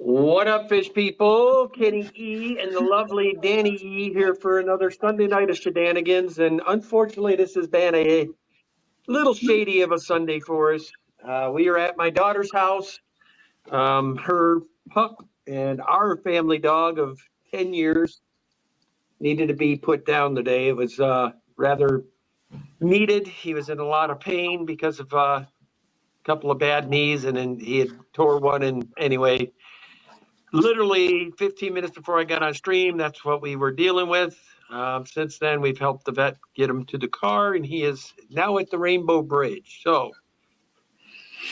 What up, fish people? Kenny E and the lovely Danny E here for another Sunday night of shenanigans. And unfortunately, this has been a little shady of a Sunday for us. We are at my daughter's house. Her pup and our family dog of 10 years needed to be put down today. It was rather needed. He was in a lot of pain because of a couple of bad knees, and then he had tore one. And anyway, literally 15 minutes before I got on stream, that's what we were dealing with. Since then, we've helped the vet get him to the car, and he is now at the Rainbow Bridge. So,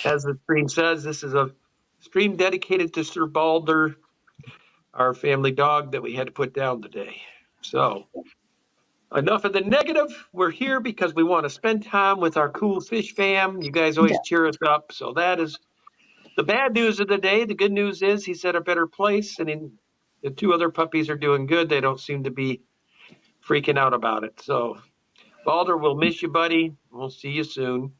as the stream says, this is a stream dedicated to Sir Balder, our family dog that we had to put down today. So, enough of the negative. We're here because we want to spend time with our cool fish fam. You guys always cheer us up. So, that is the bad news of the day. The good news is he's at a better place, and the two other puppies are doing good. They don't seem to be freaking out about it. So, Balder, we'll miss you, buddy. We'll see you soon.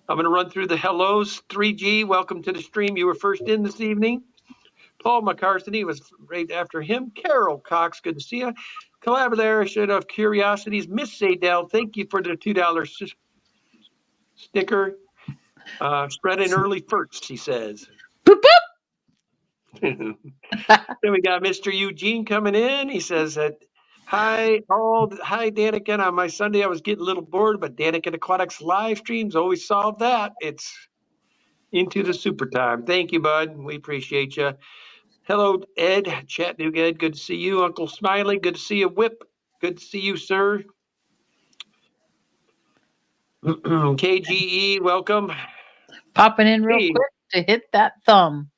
I'm going to run through the hellos. 3G, welcome to the stream. You were first in this evening. Paul McCarthy was right after him. Carol Cox, good to see you. Collaboration of Curiosities. Miss Sadell, thank you for the $2 sticker. Spreading early first, he says. Boop, boop. Then we got Mr. Eugene coming in. He says that, hi, Daniken. On my Sunday, I was getting a little bored, but Daniken Aquatics live streams always solve that. It's into the super time. Thank you, bud. We appreciate you. Hello, Ed. Chattanooga Ed, good to see you. Uncle Smiley, good to see you. Whip, good to see you, sir. KGE, welcome. Popping in real quick to hit that thumb.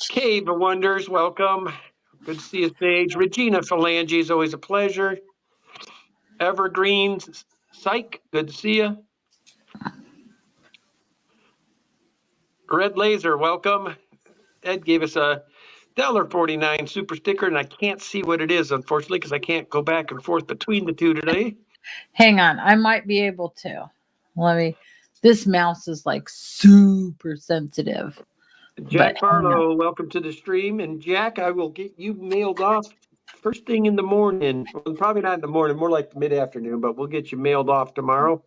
Cave of Wonders, welcome. Good to see you, Sage. Regina Phalange is always a pleasure. Evergreens, Psych, good to see you. Red Laser, welcome. Ed gave us a $1.49 super sticker, and I can't see what it is, unfortunately, because I can't go back and forth between the two today. Hang on, I might be able to. This mouse is like super sensitive. Jack Barlow, welcome to the stream. And Jack, I will get you mailed off first thing in the morning. Well, probably not in the morning, more like mid-afternoon, but we'll get you mailed off tomorrow.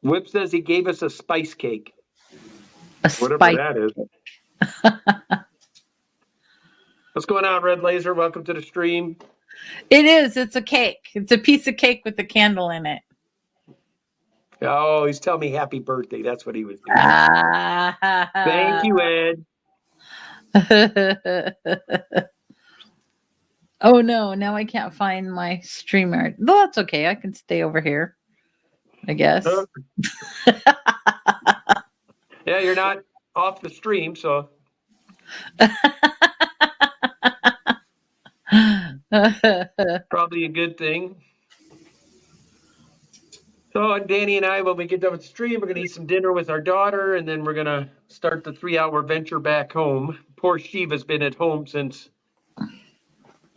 Whip says he gave us a spice cake. Whatever that is. What's going on, Red Laser? Welcome to the stream. It is. It's a cake. It's a piece of cake with a candle in it. Oh, he's telling me happy birthday. That's what he was doing. Thank you, Ed. Oh, no. Now I can't find my streamer. No, that's okay. I can stay over here, I guess. Yeah, you're not off the stream, so. Probably a good thing. So Danny and I, when we get done with the stream, we're going to eat some dinner with our daughter, and then we're going to start the 3-hour venture back home. Poor Shiva's been at home since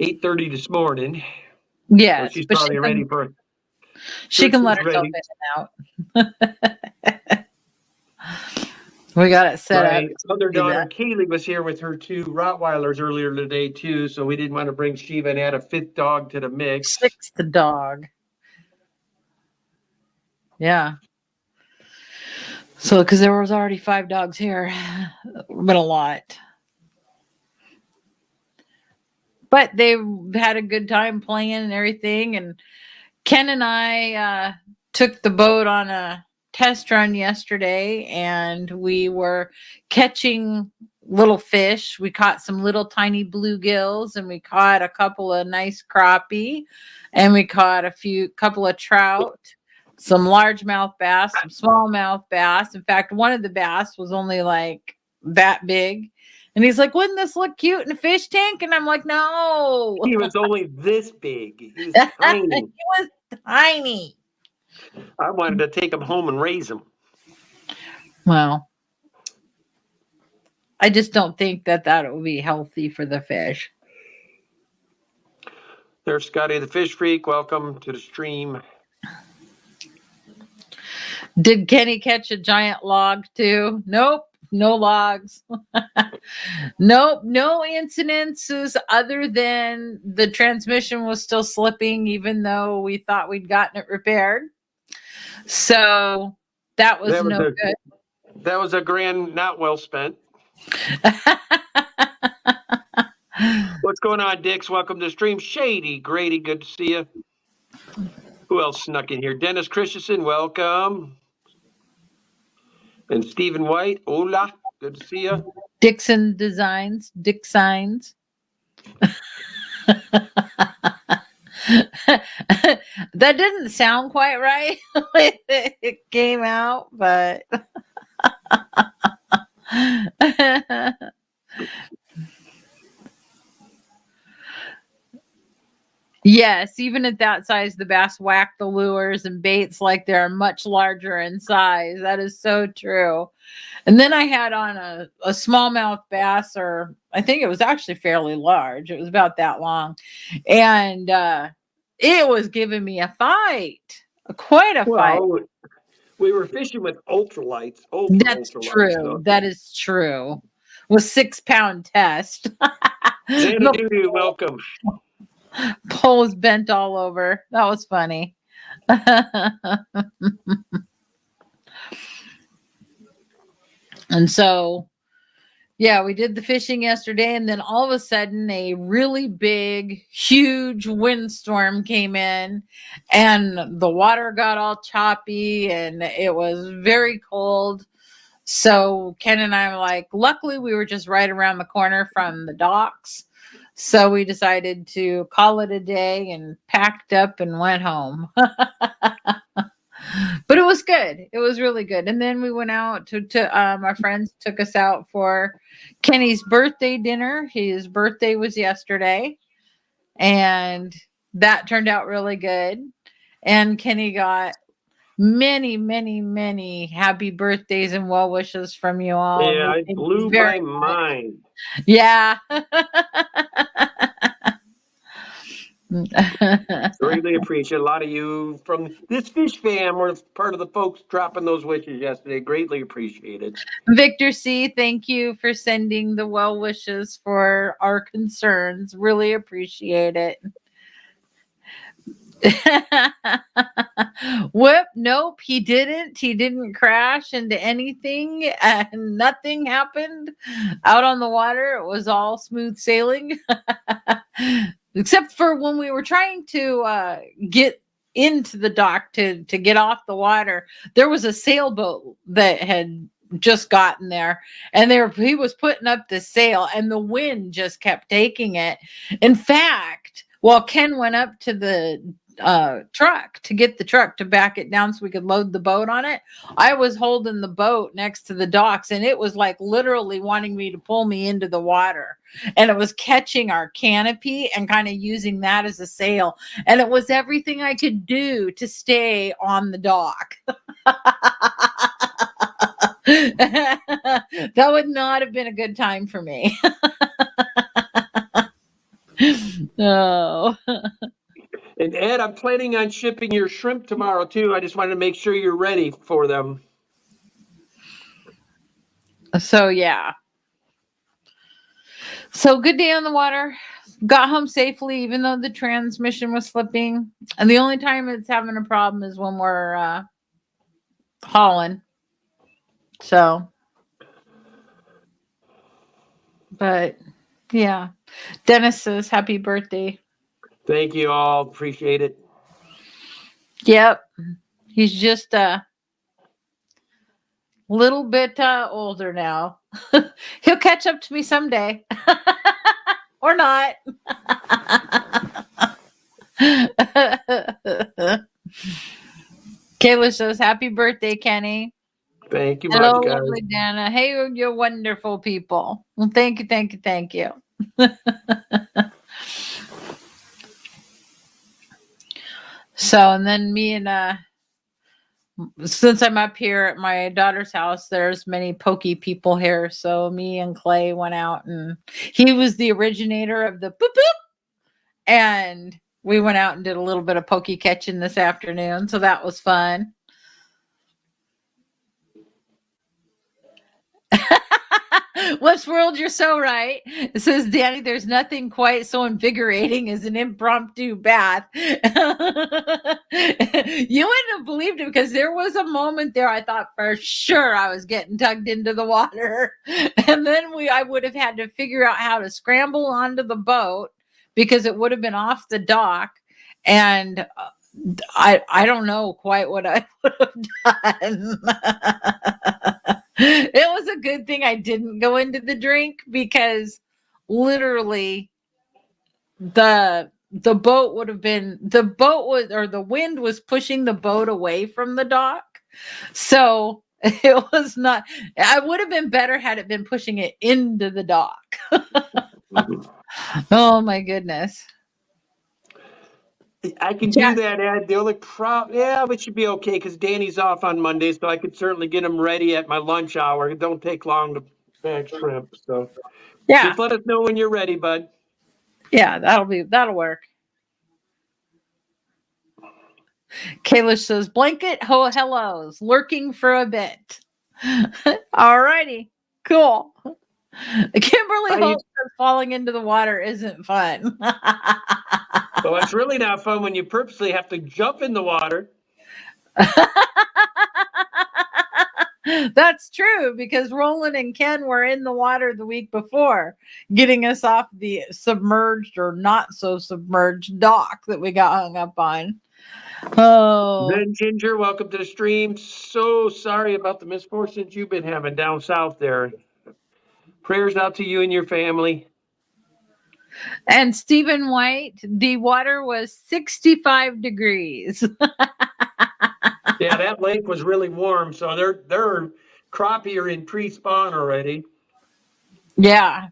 8:30 this morning. Yeah, so she's probably ready for it. She can let herself in and out. We got it set up. My other daughter, Kaylee, was here with her 2 Rottweilers earlier today, too, so we didn't want to bring Shiva and add a 5th dog to the mix. 6th dog. Yeah. So, because there was already 5 dogs here, been a lot. But they had a good time playing and everything. And Ken and I took the boat on a test run yesterday, and we were catching little fish. We caught some little tiny bluegills, and we caught a couple of nice crappie, and we caught couple of trout, some largemouth bass, some smallmouth bass. In fact, one of the bass was only like that big. And he's like, wouldn't this look cute in a fish tank? And I'm like, no. He was only this big. He was tiny. He was tiny. I wanted to take him home and raise him. Well, I just don't think that would be healthy for the fish. There's Scotty the Fish Freak. Welcome to the stream. Did Kenny catch a giant log too? Nope, no logs. Nope, no incidences other than the transmission was still slipping, even though we thought we'd gotten it repaired. So that was no good. That was a grand not well spent. What's going on, Dix? Welcome to the stream. Shady, Grady, good to see you. Who else snuck in here? Dennis Christensen, welcome. And Stephen White, hola, good to see you. Dixon Designs, Dick Signs. That didn't sound quite right when it came out, but yes, even at that size, the bass whack the lures and baits like they're much larger in size. That is so true. And then I had on a smallmouth bass, or I think it was actually fairly large. It was about that long. And it was giving me a fight, quite a fight. We were fishing with ultralights. That's true. So. That is true. With 6-pound test. Xanadu, welcome. Pole was bent all over. That was funny. And so, yeah, we did the fishing yesterday, and then all of a sudden a really big, huge windstorm came in, and the water got all choppy, and it was very cold. So Ken and I were like, luckily we were just right around the corner from the docks. So we decided to call it a day and packed up and went home. But it was good. It was really good. And then we went out to our friends took us out for Kenny's birthday dinner. His birthday was yesterday, and that turned out really good. And Kenny got many, many, many happy birthdays and well wishes from you all. Yeah, I blew my mind. Yeah. Greatly appreciate a lot of you from this fish fam were part of the folks dropping those wishes yesterday. Greatly appreciated. Victor C, thank you for sending the well wishes for our concerns. Really appreciate it. Whoop, nope, he didn't crash into anything, and nothing happened out on the water. It was all smooth sailing. Except for when we were trying to get into the dock to get off the water, there was a sailboat that had just gotten there, and he was putting up the sail, and the wind just kept taking it. In fact, while Ken went up to the truck to get the truck to back it down so we could load the boat on it, I was holding the boat next to the docks, and it was like literally wanting me to pull me into the water, and it was catching our canopy and kind of using that as a sail, and it was everything I could do to stay on the dock. That would not have been a good time for me. No. And Ed, I'm planning on shipping your shrimp tomorrow too. I just wanted to make sure you're ready for them. So yeah. So good day on the water. Got home safely, even though the transmission was slipping. And the only time it's having a problem is when we're hauling. So, but yeah. Dennis says happy birthday. Thank you all. Appreciate it. Yep. He's just a little bit older now. He'll catch up to me someday. Or not. Kayla says, happy birthday, Kenny. Thank you Hello, much, guys. lovely Dana. Hey, you're wonderful people. Well, thank you, thank you, thank you. So, and then me and since I'm up here at my daughter's house, there's many pokey people here. So me and Clay went out, and he was the originator of the boop boop. And we went out and did a little bit of pokey catching this afternoon, so that was fun. Westworld, you're so right. It says, Danny, there's nothing quite so invigorating as an impromptu bath. You wouldn't have believed it, because there was a moment there I thought for sure I was getting tugged into the water. And then I would have had to figure out how to scramble onto the boat because it would have been off the dock. And I don't know quite what I would have done. It was a good thing I didn't go into the drink, because literally the boat would have been, the wind was pushing the boat away from the dock. So it was not, I would have been better had it been pushing it into the dock. Oh my goodness. I can do that, Ed. The only problem, it should be okay, because Danny's off on Monday, so I could certainly get him ready at my lunch hour. It don't take long to bag shrimp. So just let us know when you're ready, bud. Yeah, that'll work. Kayla says, blanket hellos, lurking for a bit. All righty, cool. Kimberly Holt says falling into the water isn't fun. Well, it's really not fun when you purposely have to jump in the water. That's true, because Roland and Ken were in the water the week before, getting us off the submerged or not so submerged dock that we got hung up on. Oh. Then Ginger, welcome to the stream. So sorry about the misfortunes you've been having down south there. Prayers out to you and your family. And Stephen White, the water was 65 degrees. Yeah, that lake was really warm, so they're crappie are in pre-spawn already. Yeah.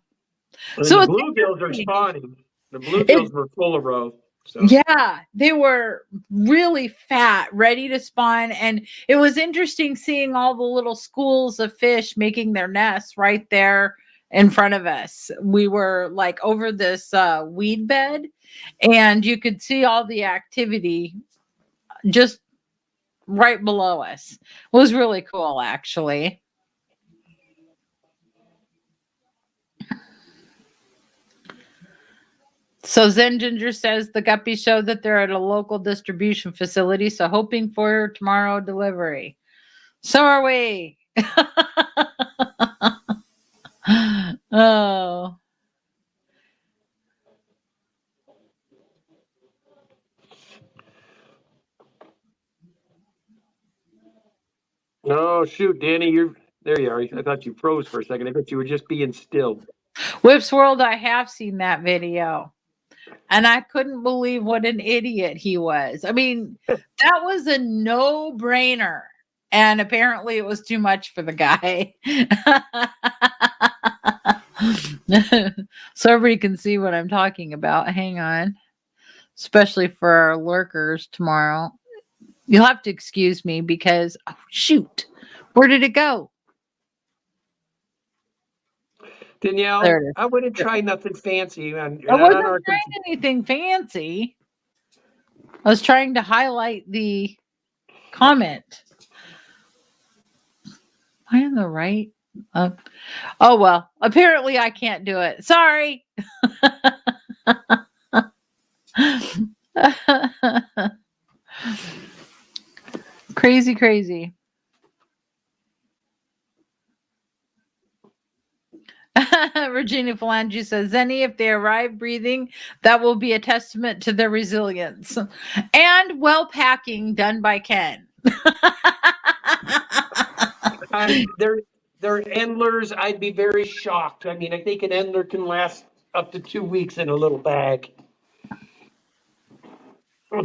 And so the bluegills are spawning. The bluegills were full of roe. So. Yeah, they were really fat, ready to spawn. And it was interesting seeing all the little schools of fish making their nests right there in front of us. We were like over this weed bed, and you could see all the activity just right below us. It was really cool, actually. So Zen Ginger says the guppies show that they're at a local distribution facility, so hoping for tomorrow delivery. So are we. Oh. Oh, shoot, Danny, there you are. I thought you froze for a second. I bet you were just being still. Whips World, I have seen that video. And I couldn't believe what an idiot he was. I mean, that was a no-brainer. And apparently it was too much for the guy. So everybody can see what I'm talking about. Hang on. Especially for our lurkers tomorrow. You'll have to excuse me because, oh, shoot. Where did it go? Danielle, I wouldn't try nothing fancy. I wasn't trying anything fancy. I was trying to highlight the comment. Am I on the right? Oh, well, apparently I can't do it. Sorry. Crazy. Virginia Phalange says, Zenny, if they arrive breathing, that will be a testament to their resilience. And well packing done by Ken. They're endlers. I'd be very shocked. I mean, I think an endler can last up to 2 weeks in a little bag.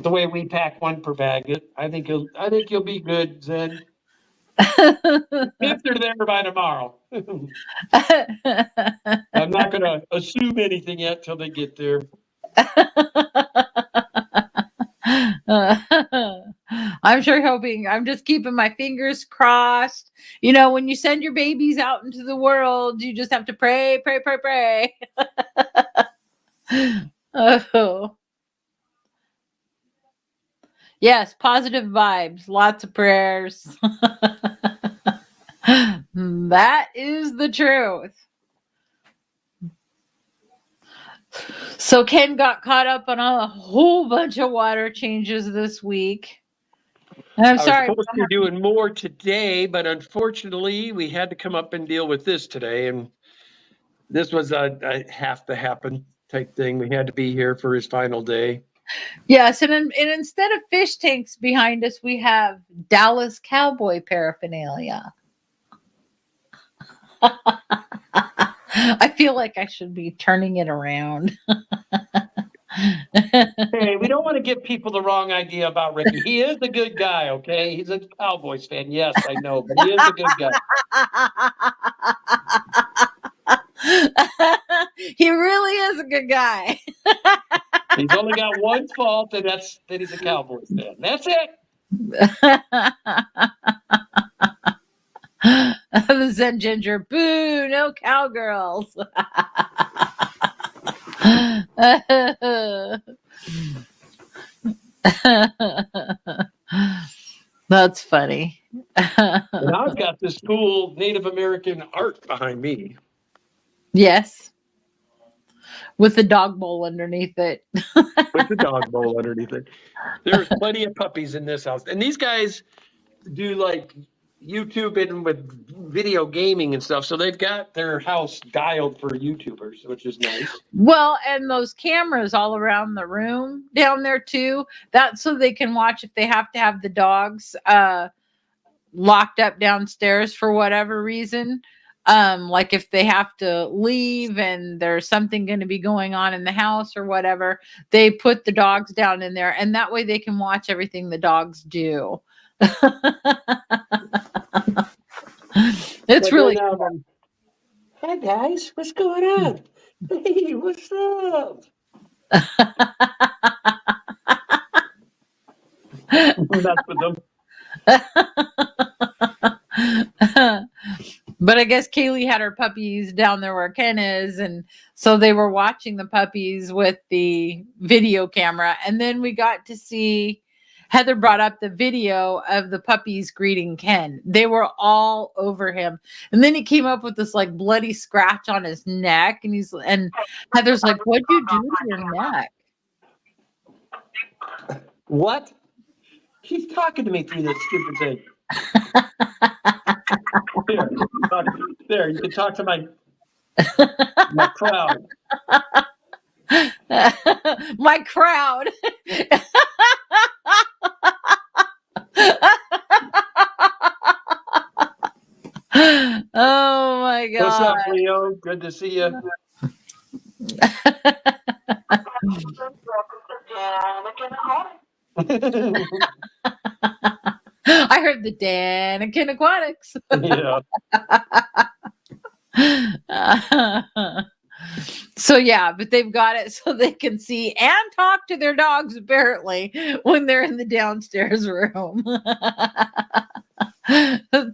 The way we pack one per bag, I think you'll be good, Zen. If they're there by tomorrow. I'm not going to assume anything yet till they get there. I'm sure hoping. I'm just keeping my fingers crossed. You know, when you send your babies out into the world, you just have to pray. Oh. Yes, positive vibes, lots of prayers. That is the truth. So Ken got caught up on a whole bunch of water changes this week. And I'm I was sorry. supposed to be doing more today, but unfortunately, we had to come up and deal with this today. And this was a have to happen type thing. We had to be here for his final day. Yes, and instead of fish tanks behind us, we have Dallas Cowboy paraphernalia. I feel like I should be turning it around. Hey, we don't want to give people the wrong idea about Ricky. He is a good guy, okay? He's a Cowboys fan. Yes, I know, but he is a good guy. He really is a good guy. He's only got one fault, and that's that he's a Cowboys fan. That's it. The Zen Ginger, boo, no cowgirls. That's funny. And I've got this cool Native American art behind me. Yes. With the dog bowl underneath it. With the dog bowl underneath it. There's plenty of puppies in this house. And these guys do like YouTube and with video gaming and stuff. So they've got their house dialed for YouTubers, which is nice. Well, and those cameras all around the room down there too. That's so they can watch if they have to have the dogs locked up downstairs for whatever reason. Like if they have to leave and there's something going to be going on in the house or whatever, they put the dogs down in there, and that way they can watch everything the dogs do. It's really cool. Hey guys, what's going on? Hey, what's up? That's with them. But I guess Kaylee had her puppies down there where Ken is, and so they were watching the puppies with the video camera. And then we got to see Heather brought up the video of the puppies greeting Ken. They were all over him. And then he came up with this like bloody scratch on his neck, and Heather's like, "What'd you do to your neck?" What? He's talking to me through this stupid thing. There, you can talk to my crowd. My crowd. Oh my God. What's up, Leo? Good to see you. I heard the Danikin Aquatics. Yeah. So yeah, but they've got it so they can see and talk to their dogs apparently when they're in the downstairs room.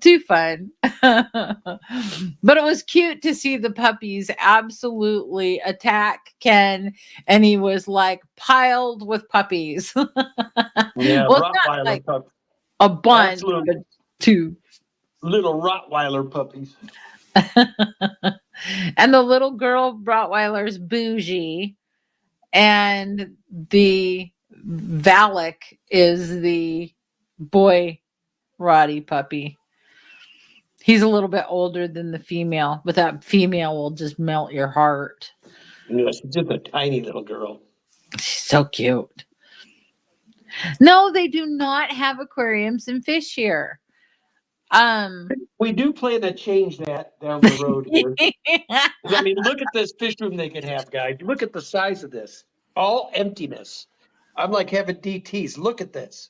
Too fun. But it was cute to see the puppies absolutely attack Ken, and he was like piled with puppies. Yeah, well, it's not Rottweiler like pup. a bunch, Absolutely. but two. Little Rottweiler puppies. And the little girl Rottweiler's Bougie, and the Valak is the boy Roddy puppy. He's a little bit older than the female, but that female will just melt your heart. Yeah, she's just a tiny little girl. She's so cute. No, they do not have aquariums and fish here. We do plan to change that down the road here. I mean, look at this fish room they could have, guys. Look at the size of this. All emptiness. I'm like having DTs. Look at this.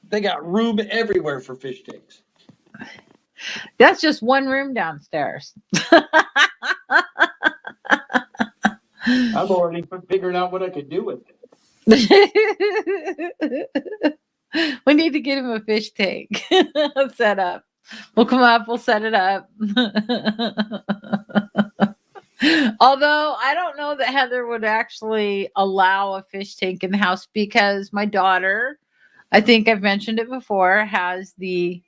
They got room everywhere for fish tanks. That's just one room downstairs. I'm already figuring out what I could do with it. We need to get him a fish tank set up. We'll come up, we'll set it up. Although I don't know that Heather would actually allow a fish tank in the house because my daughter, I think I've mentioned it before, has the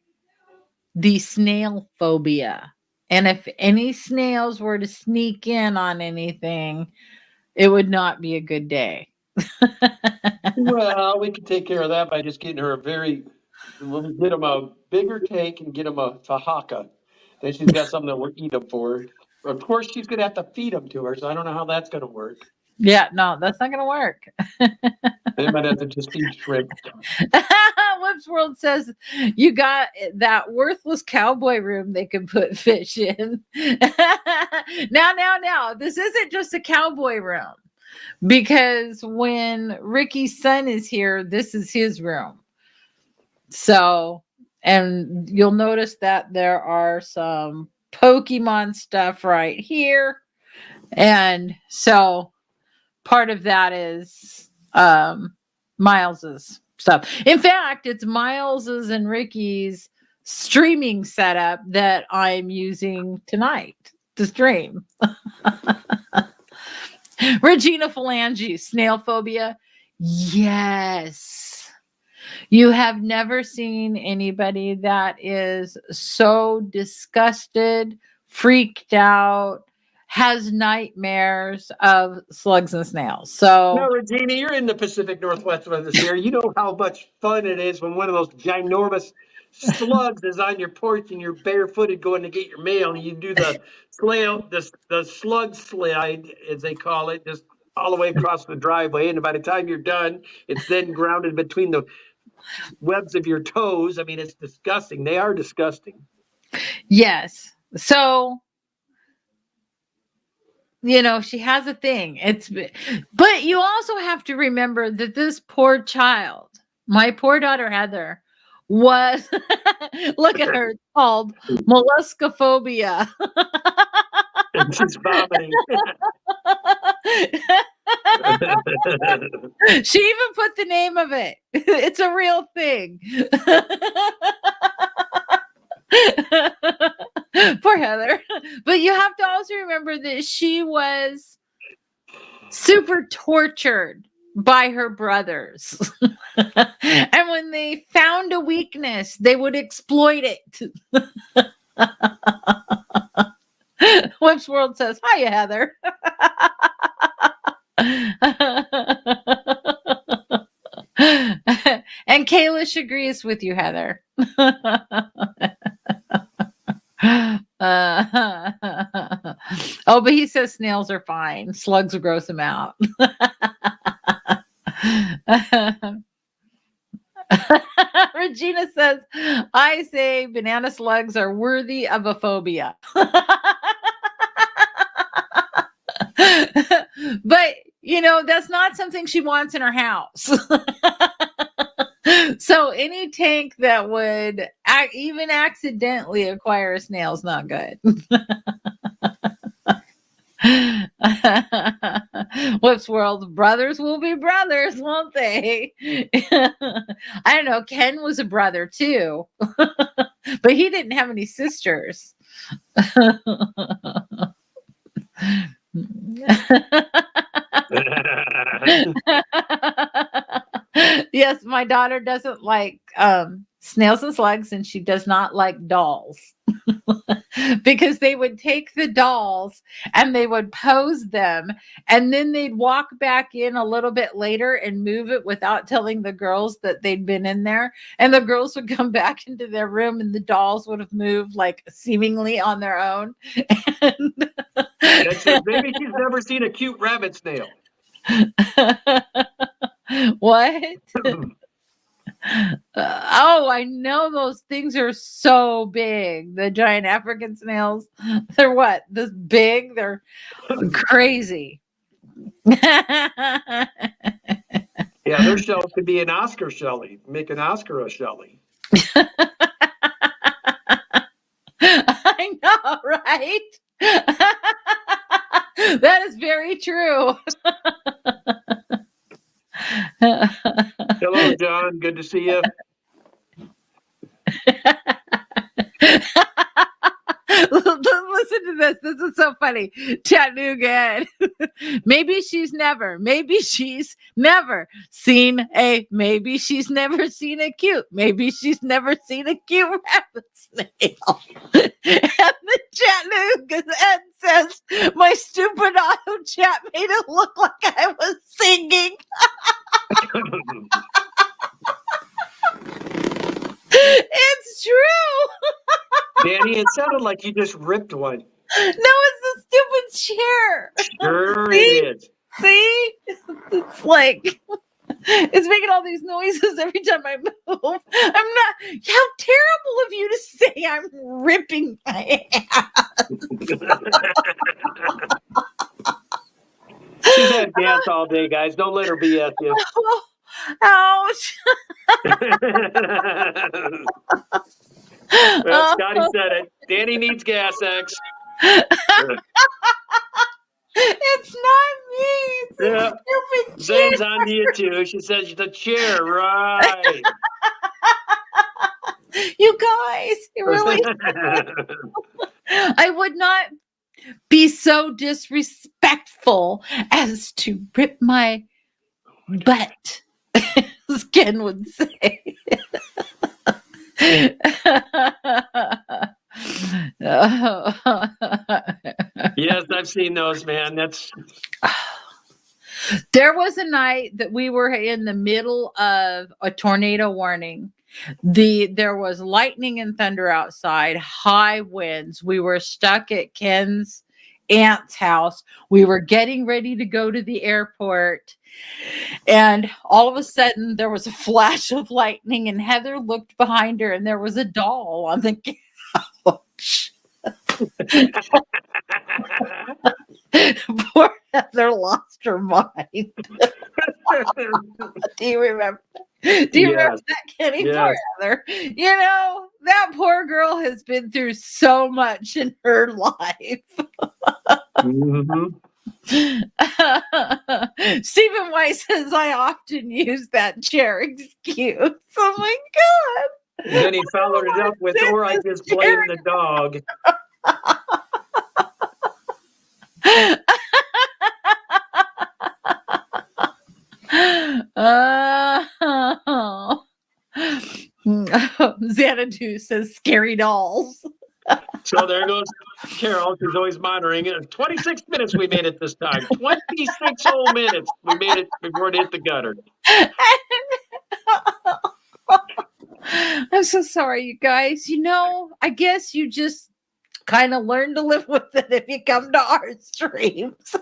snail phobia. And if any snails were to sneak in on anything, it would not be a good day. Well, we can take care of that by just getting her we'll get them a bigger tank and get them a Fahaka. Then she's got something that will eat them for her. Of course, she's going to have to feed them to her, so I don't know how that's going to work. Yeah, no, that's not going to work. They might have to just feed shrimp. Whoops World says you got that worthless cowboy room they can put fish in. Now, this isn't just a cowboy room because when Ricky's son is here, this is his room. So, and you'll notice that there are some Pokemon stuff right here. And so part of that is Miles's stuff. In fact, it's Miles's and Ricky's streaming setup that I'm using tonight to stream. Regina Phalange, snail phobia. Yes. You have never seen anybody that is so disgusted, freaked out, has nightmares of slugs and snails. So no, Regina, you're in the Pacific Northwest with us here. You know how much fun it is when one of those ginormous slugs is on your porch and you're barefooted going to get your mail, and you do the slug slide, as they call it, just all the way across the driveway. And by the time you're done, it's then grounded between the webs of your toes. I mean, it's disgusting. They are disgusting. Yes. So, she has a thing. But you also have to remember that this poor child, my poor daughter Heather, was look at her, called molluscophobia. And she's vomiting. She even put the name of it. It's a real thing. Poor Heather. But you have to also remember that she was super tortured by her brothers. And when they found a weakness, they would exploit it. Whoops World says, hiya, Heather. And Kalish agrees with you, Heather. Oh, but he says snails are fine. Slugs will gross him out. Regina says, I say banana slugs are worthy of a phobia. But, that's not something she wants in her house. So any tank that would even accidentally acquire a snail is not good. Whoops World, brothers will be brothers, won't they? I don't know. Ken was a brother too, but he didn't have any sisters. Yes, my daughter doesn't like snails and slugs, and she does not like dolls. Because they would take the dolls and they would pose them, and then they'd walk back in a little bit later and move it without telling the girls that they'd been in there. And the girls would come back into their room and the dolls would have moved like seemingly on their own. And maybe she's never seen a cute rabbit snail. What? Oh, I know those things are so big. The giant African snails. They're what? This big? They're crazy. Yeah, their shell could be an Oscar Shelley. Make an Oscar a Shelley. I know, right? That is very true. Hello, John. Good to see you. Listen listen to this. This is so funny. Chattanooga. Maybe she's never seen a cute. Maybe she's never seen a cute rabbit snail. And the Chattanooga Ed says, my stupid auto chat made it look like I was singing. It's true. Danny, it sounded like you just ripped one. No, it's a stupid chair. Sure See? it is. See? It's like, it's making all these noises every time I move. I'm not, how terrible of you to say I'm ripping my ass. She's had gas all day, guys. Don't let her BS you. Ouch. Well, Scotty said it. Danny needs gas X. It's not me. It's Yeah. a stupid Zane's chair. on to you too. She says the chair, right? You guys, it really. I would not be so disrespectful as to rip my butt, as Ken would say. Yes, I've seen those, man. That's There was a night that we were in the middle of a tornado warning. There was lightning and thunder outside, high winds. We were stuck at Ken's aunt's house. We were getting ready to go to the airport. And all of a sudden there was a flash of lightning, and Heather looked behind her and there was a doll on the couch. Poor Heather lost her mind. Do you remember? Do you remember that, Kenny? Yes. Poor Heather. You know, that poor girl has been through so much in her life. Mhm. Stephen White says, I often use that chair excuse. Oh my God. Then he followed it up with, or I just blame the dog. Xanadu says scary dolls. So there goes Carol, who's always monitoring it. 26 minutes we made it this time. 26 whole minutes we made it before it hit the gutter. I'm so sorry, you guys. You know, I guess you just kind of learn to live with it if you come to our streams.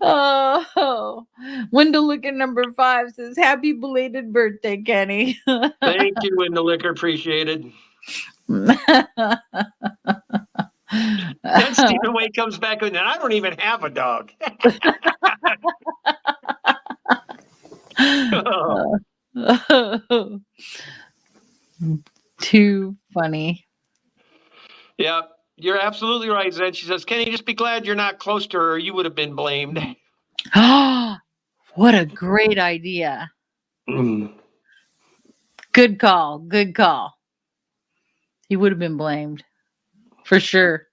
Oh, window looking number 5 says, happy belated birthday, Kenny. Thank you, in the liquor, appreciated. Then Stephen Way comes back and I don't even have a dog. Oh. Too funny. Yeah, you're absolutely right, Zed. She says, Kenny, just be glad you're not close to her or you would have been blamed. What a great idea. Good call. Good call. He would have been blamed for sure.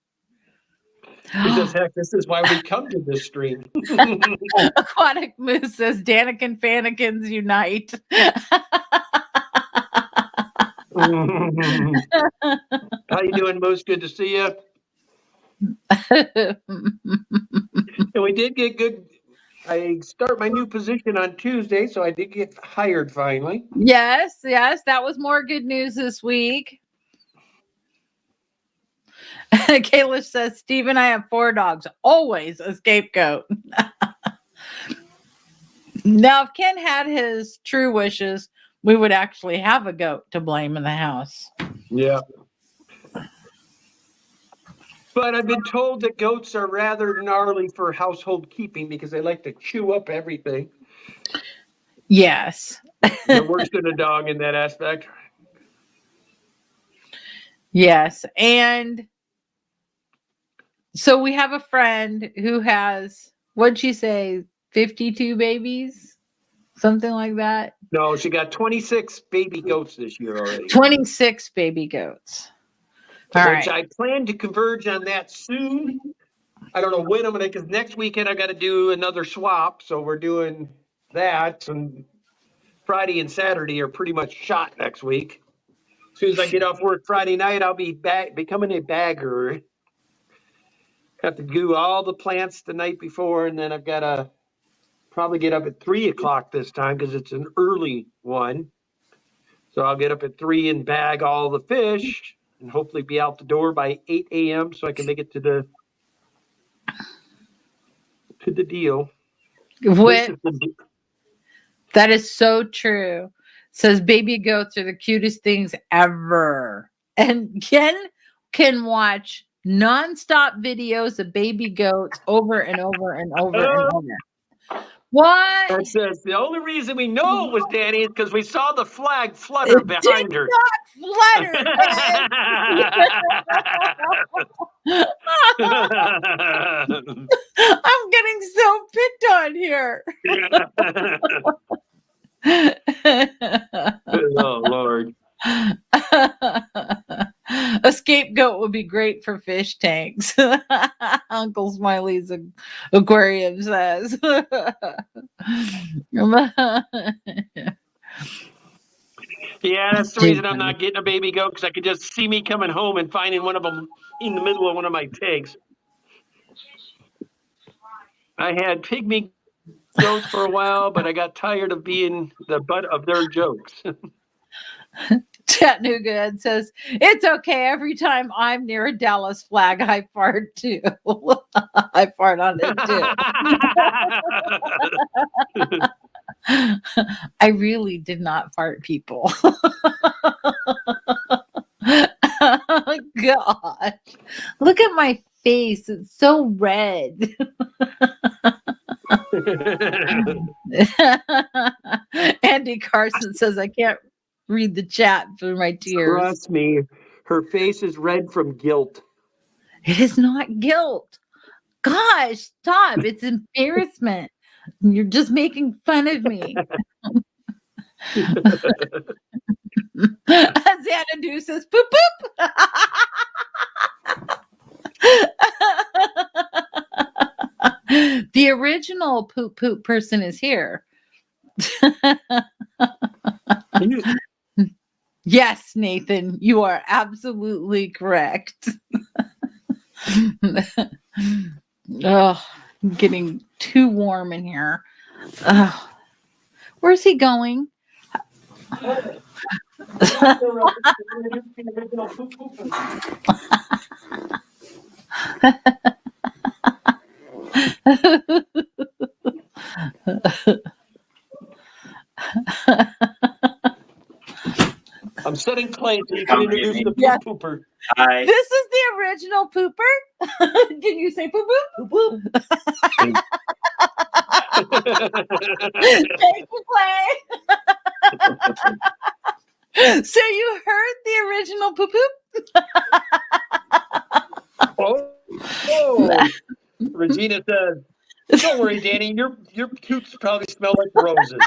He says, heck, this is why we come to this stream. Aquatic Moose says, Danica and Fannikins unite. How you doing, Moose? Good to see you. And we did get good. I start my new position on Tuesday, so I did get hired finally. Yes, that was more good news this week. Kayla says, Steve and I have 4 dogs, always a scapegoat. Now, if Ken had his true wishes, we would actually have a goat to blame in the house. Yeah. But I've been told that goats are rather gnarly for household keeping because they like to chew up everything. Yes. They're worse than a dog in that aspect. Yes. And so we have a friend who has, what'd she say, 52 babies? Something like that? No, she got 26 baby goats this year already. 26 baby goats. All which right. I plan to converge on that soon. I don't know when I'm gonna, because next weekend I got to do another swap, so we're doing that. And Friday and Saturday are pretty much shot next week. As soon as I get off work Friday night, I'll be back becoming a bagger. Have to do all the plants the night before, and then I've got to probably get up at 3 o'clock this time because it's an early one. So I'll get up at 3 and bag all the fish, and hopefully be out the door by 8 a.m. so I can make it to the deal. What? That is so true. Says baby goats are the cutest things ever. And Ken can watch nonstop videos of baby goats over and over and over and over. What? That says the only reason we know it was Danny is because we saw the flag flutter behind her. Flutter. I'm getting so picked on here. Oh, Lord. A scapegoat would be great for fish tanks. Uncle Smiley's aquarium says. Yeah, that's the reason I'm not getting a baby goat, because I could just see me coming home and finding one of them in the middle of one of my tanks. I had pygmy goats for a while, but I got tired of being the butt of their jokes. Chattanooga Ed says, it's okay. Every time I'm near a Dallas flag, I fart too. I fart on it too. I really did not fart, people. Oh, gosh. Look at my face. It's so red. Andy Carson says, I can't read the chat through my tears. Trust me, her face is red from guilt. It is not guilt. Gosh, stop. It's embarrassment. You're just making fun of me. Xanadu says, poop, poop. The original poop poop person is here. Yes, Nathan, you are absolutely correct. Oh, I'm getting too warm in here. Oh, where's he going? I'm setting clay so you can introduce the poop pooper. Hi. This is the original pooper. Can you say poop poop? Poop poop. Thank you, Clay. So you heard the original poop poop? Oh. Regina says, don't worry, Danny, your poops probably smell like roses.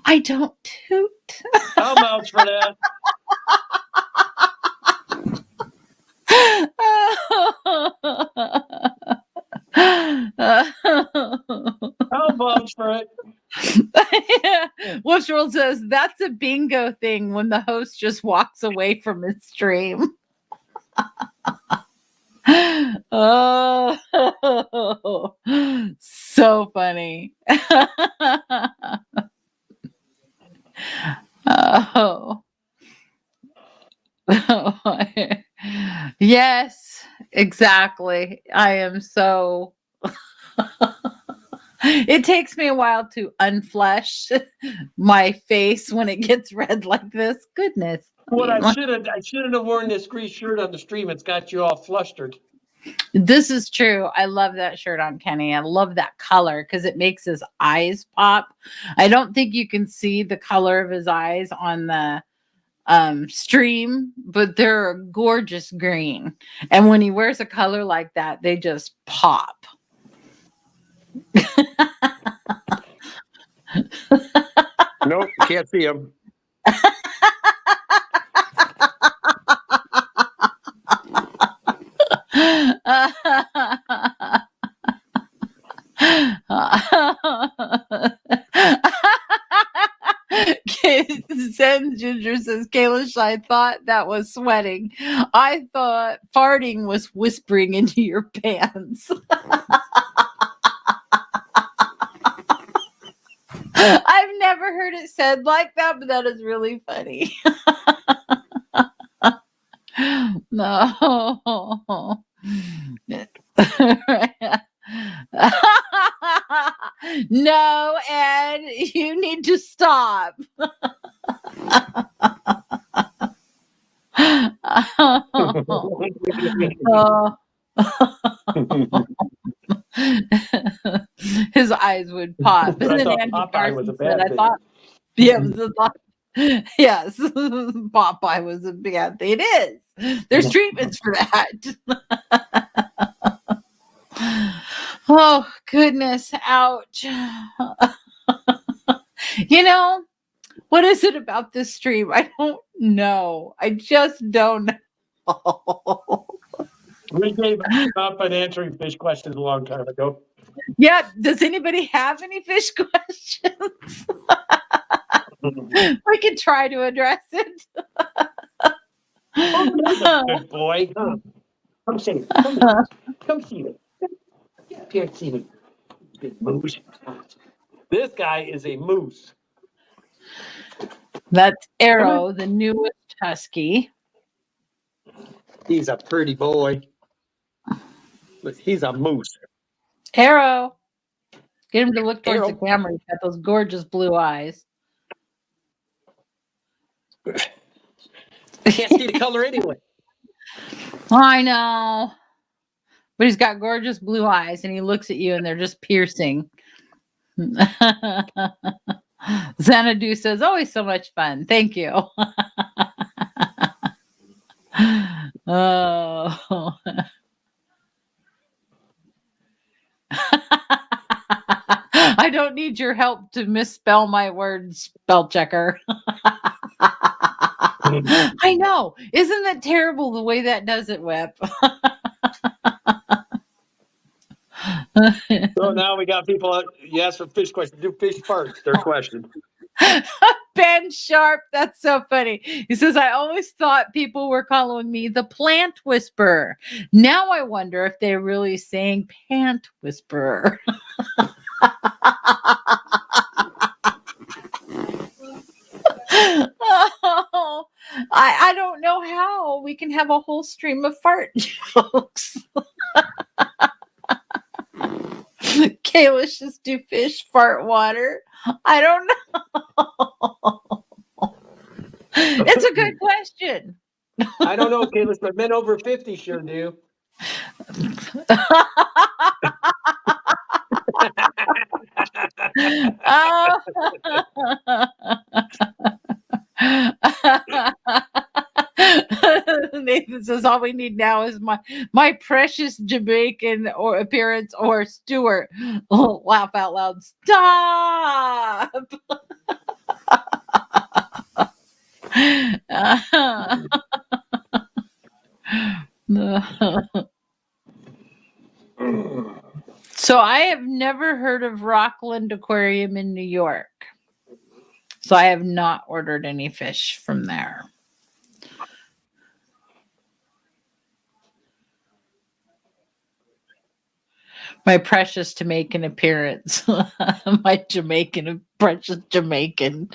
I don't toot. I'll vouch for that. I'll vouch for it. Whoops World says that's a bingo thing when the host just walks away from his stream. Oh, so funny. Oh. Yes, exactly. I am so it takes me a while to unflesh my face when it gets red like this. Goodness. What I shouldn't have worn this gray shirt on the stream. It's got you all flustered. This is true. I love that shirt on Kenny. I love that color because it makes his eyes pop. I don't think you can see the color of his eyes on the stream, but they're a gorgeous green. And when he wears a color like that, they just pop. Nope, can't see him. Zen Ginger says, Kalish, I thought that was sweating. I thought farting was whispering into your pants. I've never heard it said like that, but that is really funny. No. No, Ed, you need to stop. Oh. His eyes would pop. I And then thought Andy Popeye was a Carson said, bad I thing. thought, yeah, it was a thought. Yes, Popeye was a bad thing. It is. There's treatments for that. Oh, goodness. Ouch. You know, what is it about this stream? I don't know. I just don't know. We gave up on answering fish questions a long time ago. Yeah. Does anybody have any fish questions? We can try to address it. Oh, there's a good boy. Come see it. Come see it. Here, see it. Big moose. This guy is a moose. That's Arrow, the newest husky. He's a pretty boy. Look, he's a moose. Arrow. Get him to look towards Arrow. the camera. He's got those gorgeous blue eyes. Can't see the color anyway. I know. But he's got gorgeous blue eyes and he looks at you and they're just piercing. Xanadu says, always so much fun. Thank you. Oh. I don't need your help to misspell my word, spell checker. I know. Isn't that terrible the way that does it, Whip? So now we got people. You ask for fish questions. Do fish farts? Their question. Ben Sharp, that's so funny. He says, I always thought people were calling me the plant whisperer. Now I wonder if they're really saying pant whisperer. Oh, I don't know how we can have a whole stream of fart jokes. Kalish do fish fart water. I don't know. It's a good question. I don't know, Kayla, but men over 50 sure do. Nathan says all we need now is my precious Jamaican or appearance or Stuart. Oh, laugh out loud. Stop. So I have never heard of Rockland Aquarium in New York. So I have not ordered any fish from there. My precious Jamaican appearance. My precious Jamaican.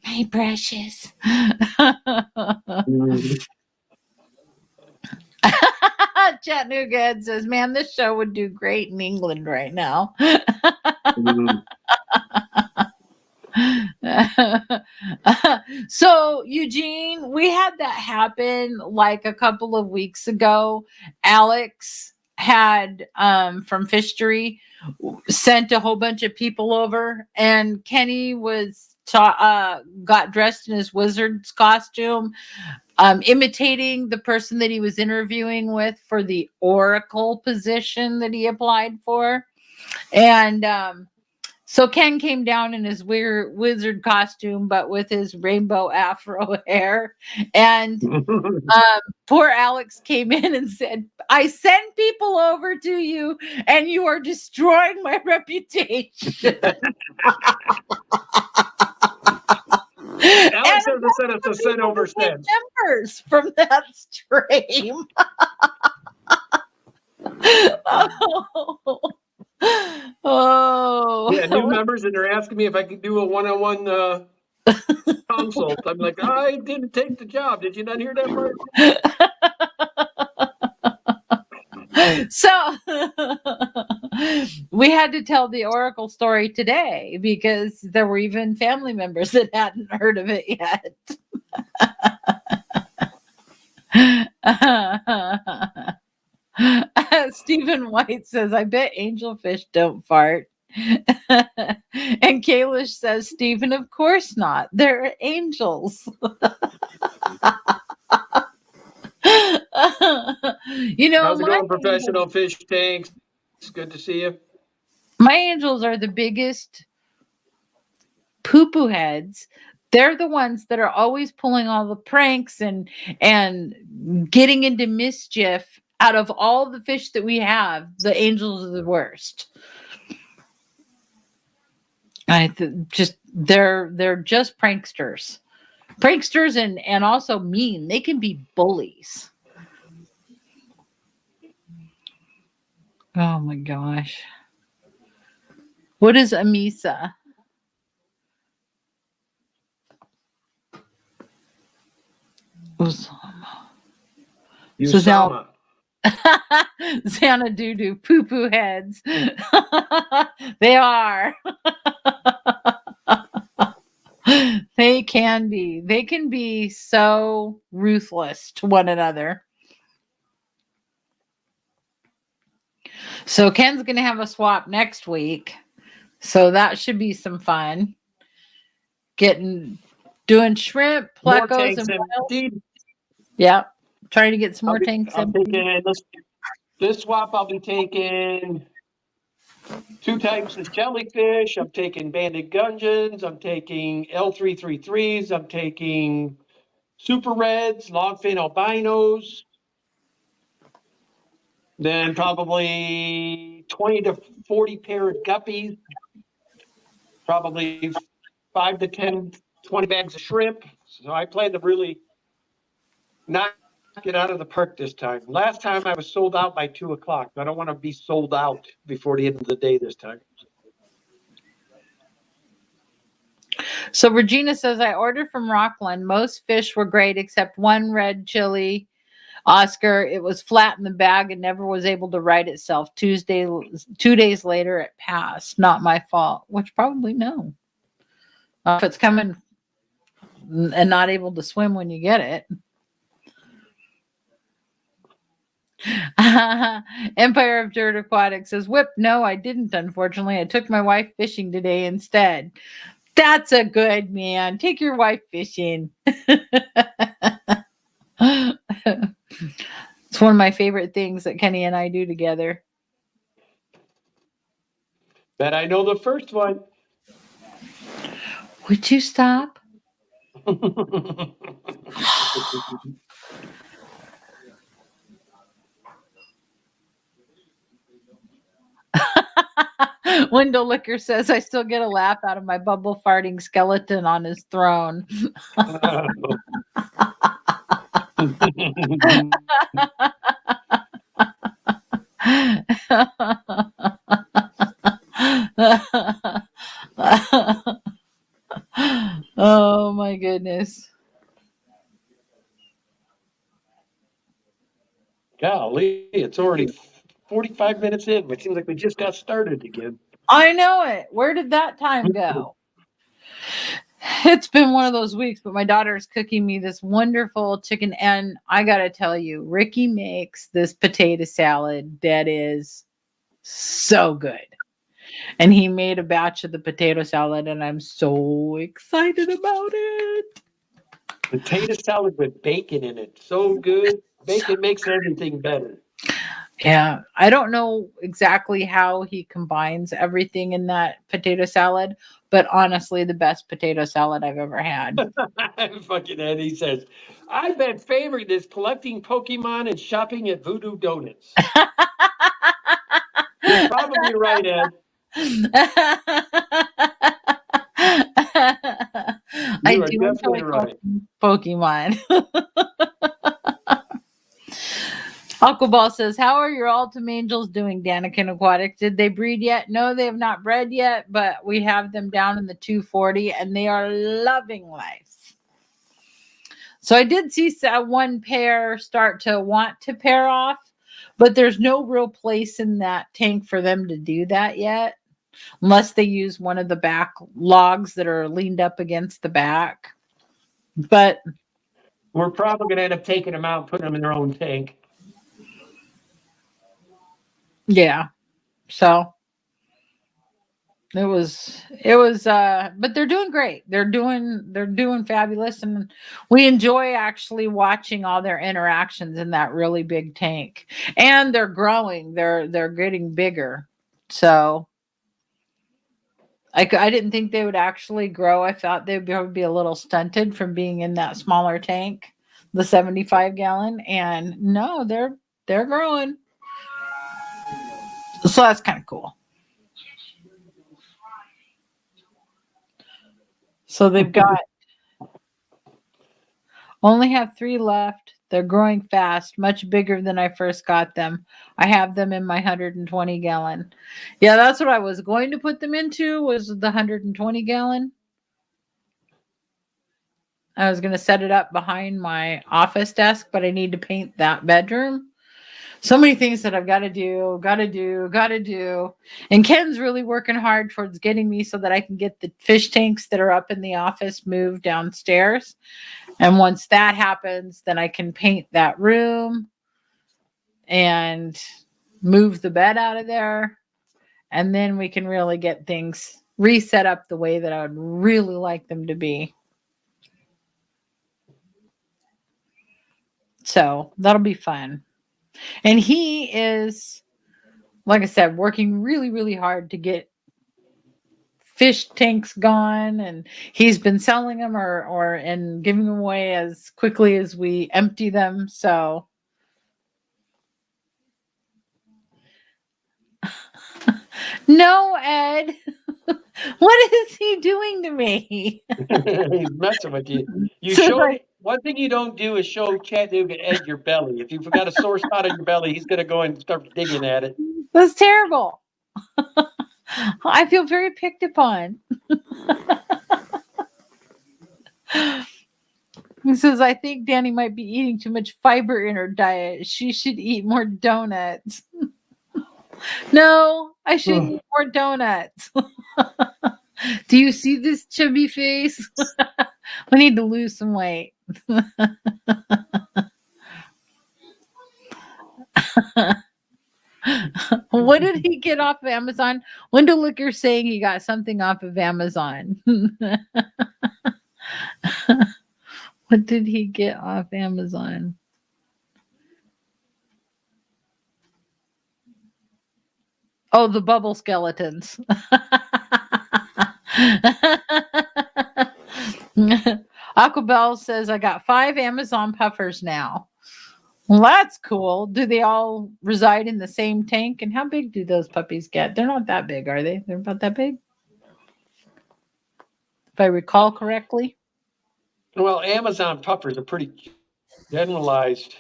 My precious. Chattanooga Ed says, man, this show would do great in England right now. So Eugene, we had that happen like a couple of weeks ago. Alex had from Fishery sent a whole bunch of people over, and Kenny was got dressed in his wizard's costume, imitating the person that he was interviewing with for the Oracle position that he applied for. And So Ken came down in his weird wizard costume, but with his rainbow afro hair. And poor Alex came in and said, I send people over to you and you are destroying my reputation. Alex hasn't sent us a cent over since. Members from that stream. Oh. Yeah, new members, and they're asking me if I could do a one-on-one consult. I'm like, I didn't take the job. Did you not hear that part? So we had to tell the Oracle story today because there were even family members that hadn't heard of it yet. Stephen White says, I bet angelfish don't fart. And Kalish says, Stephen, of course not. They're angels. You know, how's it going, professional fish tanks? It's good to see you. My angels are the biggest poo-poo heads. They're the ones that are always pulling all the pranks and getting into mischief. Out of all the fish that we have, the angels are the worst. They're just pranksters and also mean. They can be bullies. Oh my gosh. What is Amisa? Usama. Xanadu poo-poo heads. They are. They can be. They can be so ruthless to one another. So Ken's going to have a swap next week. So that should be some fun. Doing shrimp, plecos, and emptied. Yep. Trying to get some more tanks emptied. This swap, I'll be taking 2 types of jellyfish. I'm taking banded gudgeons. I'm taking L333s. I'm taking super reds, longfin albinos. Then probably 20 to 40 pair of guppies. Probably 5 to 10, 20 bags of shrimp. So I plan to really not get out of the park this time. Last time I was sold out by 2 o'clock. I don't want to be sold out before the end of the day this time. So Regina says, I ordered from Rockland. Most fish were great except one red chili. Oscar, it was flat in the bag and never was able to right itself. 2 days later, it passed. Not my fault. Which probably no. If it's coming and not able to swim when you get it. Empire of Dirt Aquatic says, Whip, no, I didn't, unfortunately. I took my wife fishing today instead. That's a good man. Take your wife fishing. It's one of my favorite things that Kenny and I do together. Bet I know the first one. Would you stop? Window Licker says, I still get a laugh out of my bubble farting skeleton on his throne. Oh my goodness. Golly, it's already 45 minutes in. It seems like we just got started again. I know it. Where did that time go? It's been one of those weeks, but my daughter is cooking me this wonderful chicken. And I got to tell you, Ricky makes this potato salad that is so good. And he made a batch of the potato salad, and I'm so excited about it. Potato salad with bacon in it. So good. Bacon makes everything better. Yeah, I don't know exactly how he combines everything in that potato salad, but honestly, the best potato salad I've ever had. Fucking Eddie says, I bet favorite is collecting Pokemon and shopping at Voodoo Donuts. You're probably right, Ed. I You are do definitely enjoy right. collecting Pokemon. Uncle Ball says, how are your Altum Angels doing, Danikin Aquatics? Did they breed yet? No, they have not bred yet, but we have them down in the 240 and they are loving life. So I did see one pair start to want to pair off, but there's no real place in that tank for them to do that yet, unless they use one of the back logs that are leaned up against the back. But We're probably going to end up taking them out and putting them in their own tank. yeah, so it was but they're doing great. They're doing fabulous, and we enjoy actually watching all their interactions in that really big tank. And they're growing. They're getting bigger. So I didn't think they would actually grow. I thought they'd be a little stunted from being in that smaller tank, the 75 gallon, and no, they're growing. So that's kind of cool. So they've got only have 3 left. They're growing fast, much bigger than I first got them. I have them in my 120 gallon. Yeah, that's what I was going to put them into, was the 120 gallon. I was going to set it up behind my office desk, but I need to paint that bedroom. So many things that I've got to do. And Ken's really working hard towards getting me so that I can get the fish tanks that are up in the office moved downstairs. And once that happens, then I can paint that room and move the bed out of there. And then we can really get things reset up the way that I would really like them to be. So that'll be fun. And he is, like I said, working really, really hard to get fish tanks gone, and he's been selling them or and giving them away as quickly as we empty them. So no, Ed. What is he doing to me? He's messing with you. You So show like, one thing you don't do is show Chattanooga Ed your belly. If you've got a sore spot on your belly, he's going to go and start digging at it. that's terrible. I feel very picked upon. He says, I think Danny might be eating too much fiber in her diet. She should eat more donuts. No, I shouldn't eat more donuts. Do you see this chubby face? I need to lose some weight. What did he get off of Amazon? Wendell Licker saying he got something off of Amazon. What did he get off Amazon? Oh, the bubble skeletons. Aquabelle says, I got 5 Amazon puffers now. Well, that's cool. Do they all reside in the same tank? And how big do those puppies get? They're not that big, are they? They're about that big? If I recall correctly. Well, Amazon puffers are pretty generalized.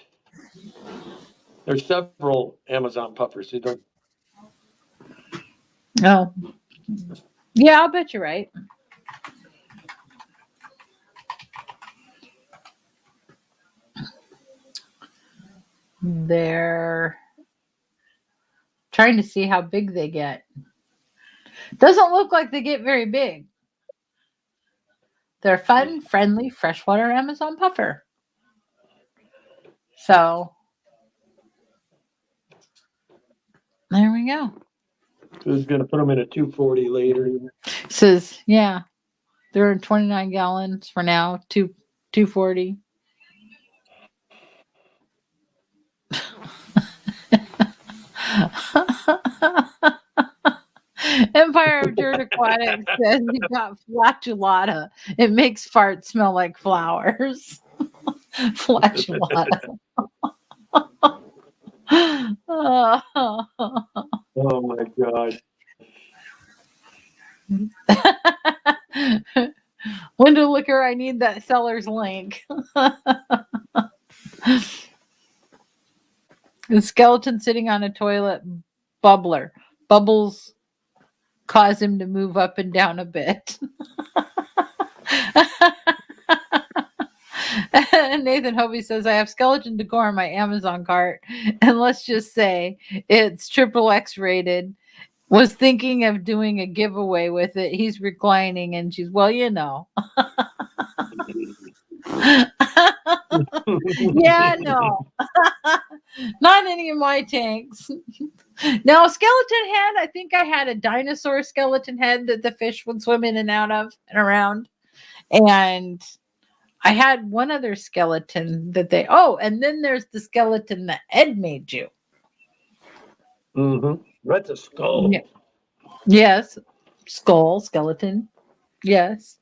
There's several Amazon puffers. You don't. Oh. Yeah, I'll bet you're right. They're trying to see how big they get. Doesn't look like they get very big. They're fun, friendly, freshwater Amazon puffer. So there we go. Who's going to put them in a 240 later? Says, yeah, they're in 29 gallons for now, 240. Aquatic says you got flatulata. It makes farts smell like flowers. Flatulata. Oh my God. Window liquor, I need that seller's link. The skeleton sitting on a toilet bubbler. Bubbles cause him to move up and down a bit. Nathan Hovey says, I have skeleton decor on my Amazon cart, and let's just say it's XXX rated. Was thinking of doing a giveaway with it. He's reclining, and she's, well, you know. Yeah, no. Not any of my tanks. No, skeleton head. I think I had a dinosaur skeleton head that the fish would swim in and out of and around. And I had one other skeleton that and then there's the skeleton that Ed made you. Mm-hmm. That's a skull. Yeah. Yes. Skull, skeleton. Yes.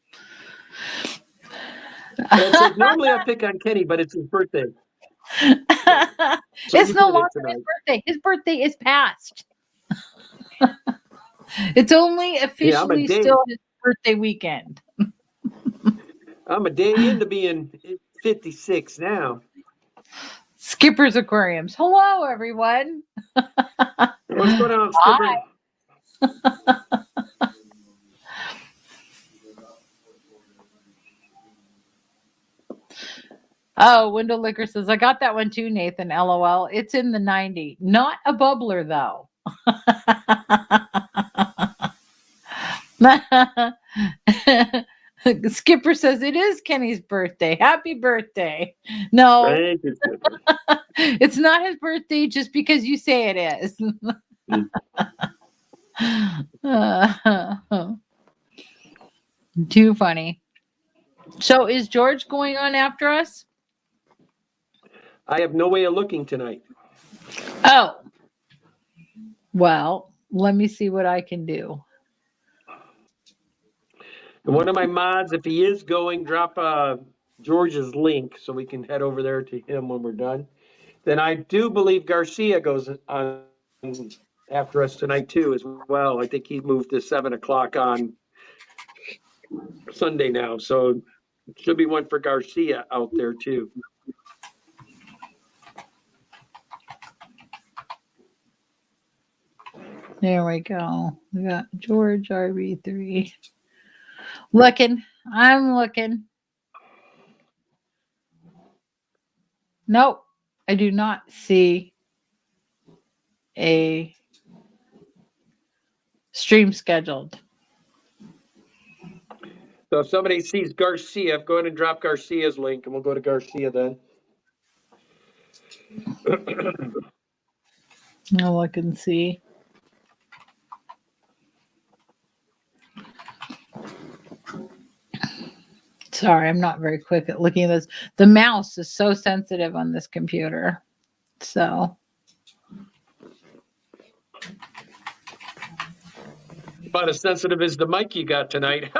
Normally I pick on Kenny, but it's his birthday. So it's no longer his birthday. His birthday is past. It's only officially still his birthday weekend. I'm a day into being 56 now. Skipper's Aquariums. Hello, everyone. What's going on, Skipper? Oh, Window Liquor says, I got that one too, Nathan. LOL. It's in the 90. Not a bubbler, though. Skipper says it is Kenny's birthday. Happy birthday. No, Thank you, Skipper. It's not his birthday just because you say it is. Too funny. So is George going on after us? I have no way of looking tonight. Oh. Well, let me see what I can do. And one of my mods, if he is going, drop George's link so we can head over there to him when we're done. Then I do believe Garcia goes on after us tonight too as well. I think he moved to 7 o'clock on Sunday now. So it should be one for Garcia out there too. There we go. We got George RB3. Looking. I'm looking. Nope. I do not see a stream scheduled. So if somebody sees Garcia, go ahead and drop Garcia's link and we'll go to Garcia then. I'll look and see. Sorry, I'm not very quick at looking at this. The mouse is so sensitive on this computer. So. About as sensitive as the mic you got tonight.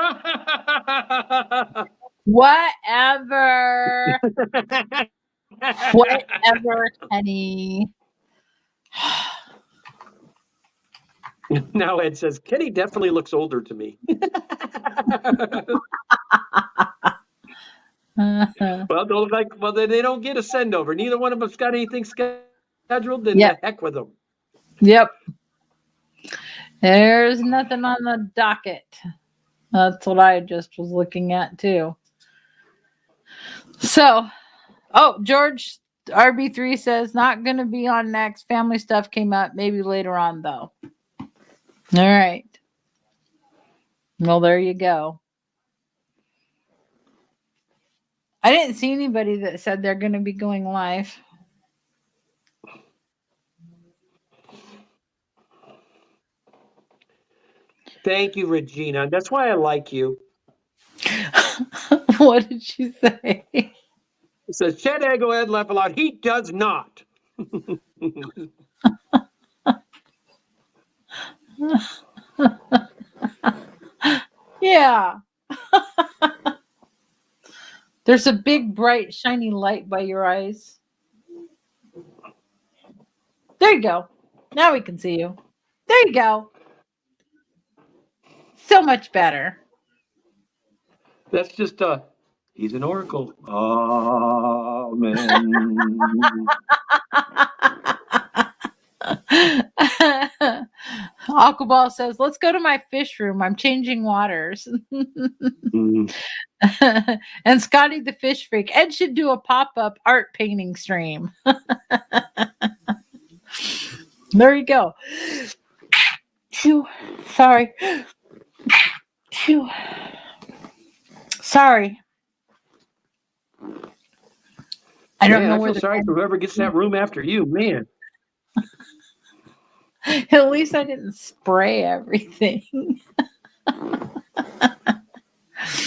Whatever. Whatever, Kenny. Now Ed says, Kenny definitely looks older to me. Well, then they don't get a send over. Neither one of us got anything scheduled. Then the heck with them. Yep. There's nothing on the docket. That's what I just was looking at too. So, George RB3 says not going to be on next. Family stuff came up. Maybe later on though. All right. Well, there you go. I didn't see anybody that said they're going to be going live. Thank you, Regina. That's why I like you. What did she say? It says, Chad Ego Ed laugh a lot. He does not. Yeah. There's a big, bright, shiny light by your eyes. There you go. Now we can see you. There you go. So much better. That's just he's an oracle. Amen. Aquaball says, let's go to my fish room. I'm changing waters. And Scotty the Fish Freak. Ed should do a pop-up art painting stream. There you go. Phew. Sorry. Phew. Sorry. I don't know I where feel the sorry for whoever gets that room after you, man. At least I didn't spray everything.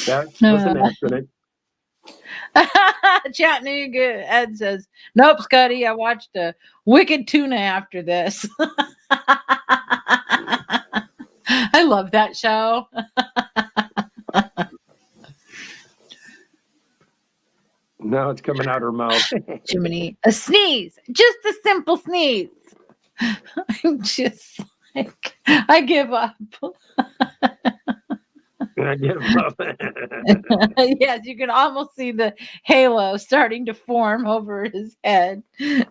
That was an accident. Chattanooga Ed says, nope, Scotty, I watched a Wicked Tuna after this. I love that show. Now it's coming out her mouth. Jiminy, a sneeze, just a simple sneeze. I'm just like, I give up. I give up. Yes, you can almost see the halo starting to form over his head. There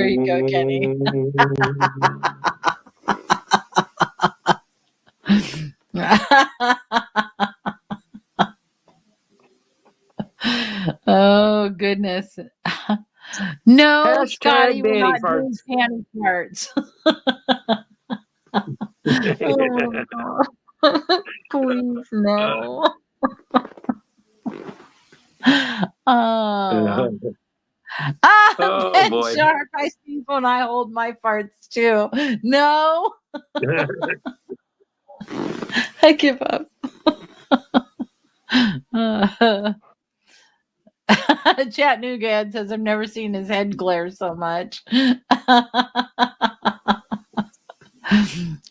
you go, Kenny. Oh goodness. No, Hashtag Scotty, we're Danny not farts. doing panty farts. Oh God. Please no. Oh, Oh, boy. Sharp. I see when I hold my farts too. No, I give up. Chattanooga Ed says, I've never seen his head glare so much.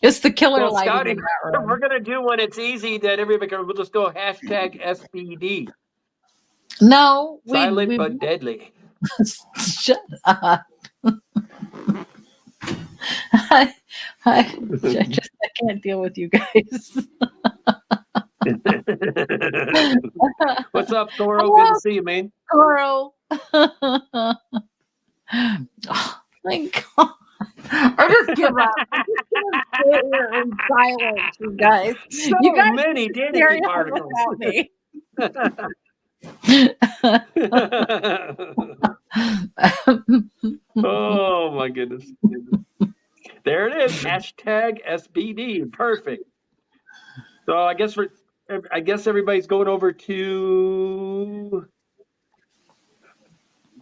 It's the killer Well, lighting Scotty, in that room. we're going to do one. It's easy that everybody can. We'll just go hashtag SBD. No, Silent but deadly. Shut up. I can't deal with you guys. What's up, Toro? Good to see you, man. Toro. Oh, my God. I just give up. I'm just gonna sit here in silence, you guys. So You guys many Danny carry Keep on articles. without me. Oh my goodness. There it is. Hashtag SBD. Perfect. So I guess everybody's going over to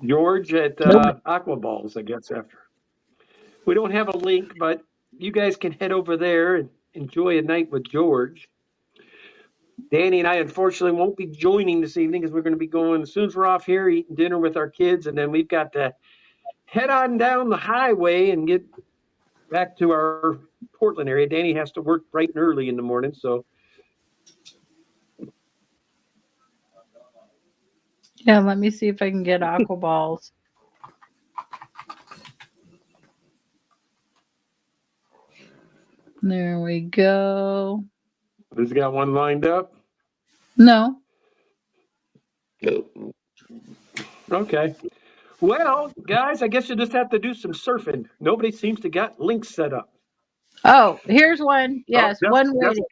George at Aquaballs, I guess, after. We don't have a link, but you guys can head over there and enjoy a night with George. Danny and I, unfortunately, won't be joining this evening because we're going to be going, as soon as we're off here, eating dinner with our kids, and then we've got to head on down the highway and get back to our Portland area. Danny has to work bright and early in the morning, so. Yeah, let me see if I can get Aquaballs. There we go. Who's got one lined up? No. Okay. Well, guys, I guess you just have to do some surfing. Nobody seems to got links set up. Oh, here's one. Yes, yep, one waiting.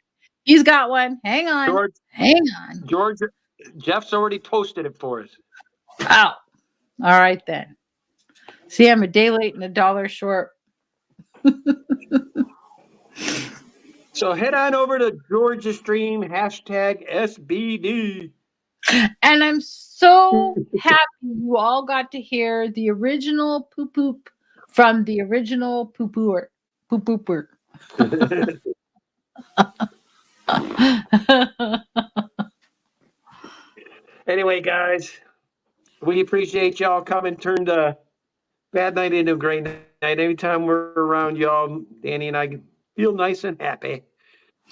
He's got one. Hang on. George, hang on. George, Jeff's already posted it for us. Oh, all right then. See, I'm a day late and $1 short. So head on over to George's stream, hashtag SBD. And I'm so happy you all got to hear the original poop poop from the original poo pooer. Poop pooper. Anyway, guys, we appreciate y'all coming. Turned a bad night into a great night. Anytime we're around y'all, Danny and I feel nice and happy.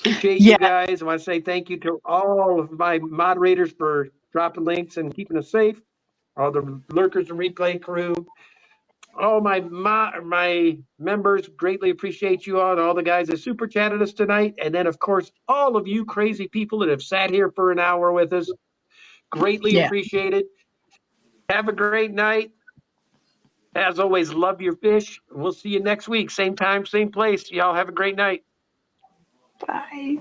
Appreciate Yeah. you guys. I want to say thank you to all of my moderators for dropping links and keeping us safe. All the lurkers and replay crew. All my members, greatly appreciate you all, and all the guys that super chatted us tonight. And then, of course, all of you crazy people that have sat here for an hour with us. Greatly Yeah. appreciated. Have a great night. As always, love your fish. We'll see you next week. Same time, same place. Y'all have a great night. Bye.